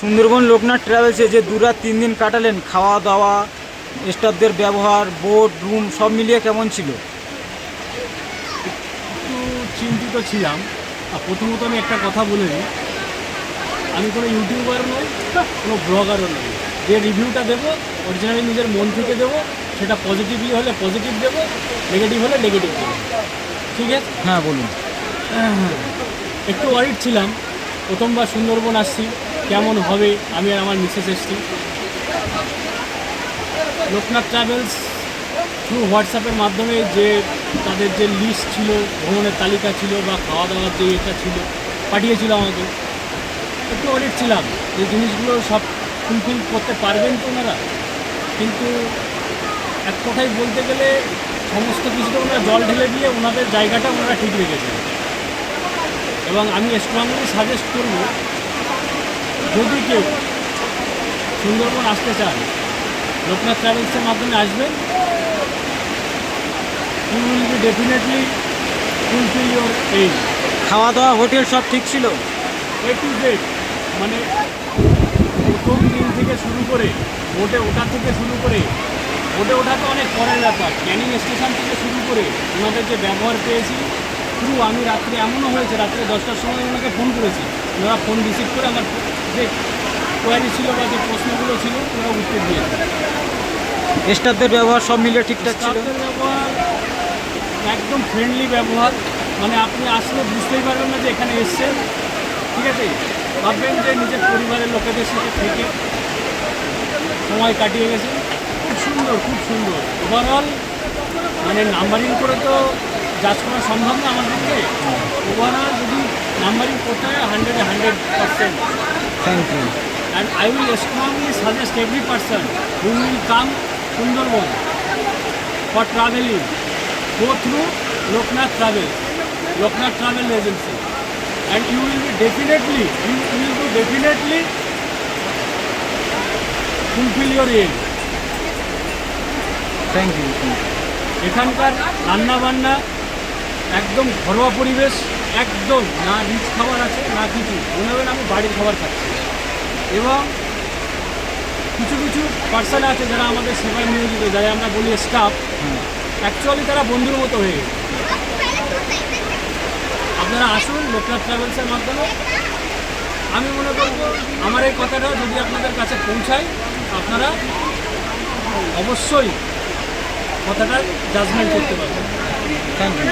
সুন্দরবন লোকনাথ ট্রাভেলসে যে 2 রাত 3 দিন কাটালেন, খাওয়া দাওয়া, স্টাফদের ব্যবহার, বোট রুম সব মিলিয়ে কেমন ছিল? একটু চিন্তিত ছিলাম। আর প্রথমত আমি একটা কথা বলে নিই, আমি কোনো ইউটিউবার নই, কোনো ব্লগারও নই। যে রিভিউটা দেবো অরিজিনালি নিজের মন থেকে দেবো, সেটা পজিটিভলি হলে পজিটিভ দেবো, নেগেটিভ হলে নেগেটিভ দেবো। ঠিক আছে? হ্যাঁ বলুন। একটু ওয়ারিড ছিলাম, প্রথমবার সুন্দরবন আসছি, কেমন হবে। আমি আর আমার মিসেস এসছি। লোকনাথ ট্রাভেলস থ্রু হোয়াটসঅ্যাপের মাধ্যমে যে তাদের যে লিস্ট ছিল, ভ্রমণের তালিকা ছিল বা খাওয়া দাওয়ার যে এটা ছিল, পাঠিয়েছিল আমাকে। একটু অডিট ছিলাম যে জিনিসগুলো সব ফুলফিল করতে পারবেন তো ওনারা। কিন্তু এক কথায় বলতে গেলে সমস্ত কিছুতে ওনারা জল ঢেলে দিয়ে ওনাদের জায়গাটা ওনারা ঠিক রেখেছেন। এবং আমি স্ট্রংলি সাজেস্ট করব, যদি কেউ সুন্দরবন আসতে চান, লোকনাথ ট্রাভেলসের মাধ্যমে আসবেন। You will be definitely fulfill your aim. খাওয়া দাওয়া হোটেল সব ঠিক ছিল? এ টু জেড, মানে প্রথম দিন থেকে শুরু করে বোটে ওঠা থেকে শুরু করে, বোটে ওঠা তো অনেক পরের ব্যাপার, ক্যানিং স্টেশন থেকে শুরু করে ওনাদের যে ব্যবহার পেয়েছি। আমি রাত্রে এমনও হয়েছে, রাত্রে 10টার সময় ওনাকে ফোন করেছি, ওনারা ফোন রিসিভ করে আমার যে কোয়ারি ছিল বা যে প্রশ্নগুলো ছিল ওনারা উত্তর দিয়েছে। স্টাফদের ব্যবহার সব মিলিয়ে ঠিকঠাক ছিল? স্টাফদের ব্যবহার একদম ফ্রেন্ডলি ব্যবহার, মানে আপনি আসলে বুঝতেই পারবেন না যে এখানে এসছেন। ঠিক আছে, ভাববেন যে নিজের পরিবারের লোকেদের সাথে থেকে সময় কাটিয়ে গেছেন। খুব সুন্দর, খুব সুন্দর ওভারঅল। মানে নাম্বারিং করে তো জাজ করা সম্ভব না আমার পক্ষে। ওভারঅল যদি নাম্বারিং করতে হয় 100% thank you. and I will strongly suggest every person who will come Sundarban for traveling, go through Loknath Travel Agency, and you will be definitely fulfill your aim. Thank you. এখানকার রান্নাবান্না একদম ঘরোয়া পরিবেশ, একদম না rich খাবার আছে না কিছু, মনে হবে না আমি বাড়ির খাবার খাচ্ছি। এবং কিছু কিছু পার্সন আছে যারা আমাদের সেবায় নিয়োজিত, যারা আমরা বলি স্টাফ, অ্যাকচুয়ালি তারা বন্ধুর মতো হয়ে গেছে। আপনারা আসুন লোকনাথ ট্রাভেলসের মাধ্যমে। আমি মনে করব আমার এই কথাটা যদি আপনাদের কাছে পৌঁছায়, আপনারা অবশ্যই কথাটার জাজমেন্ট করতে পারবেন। Thank you.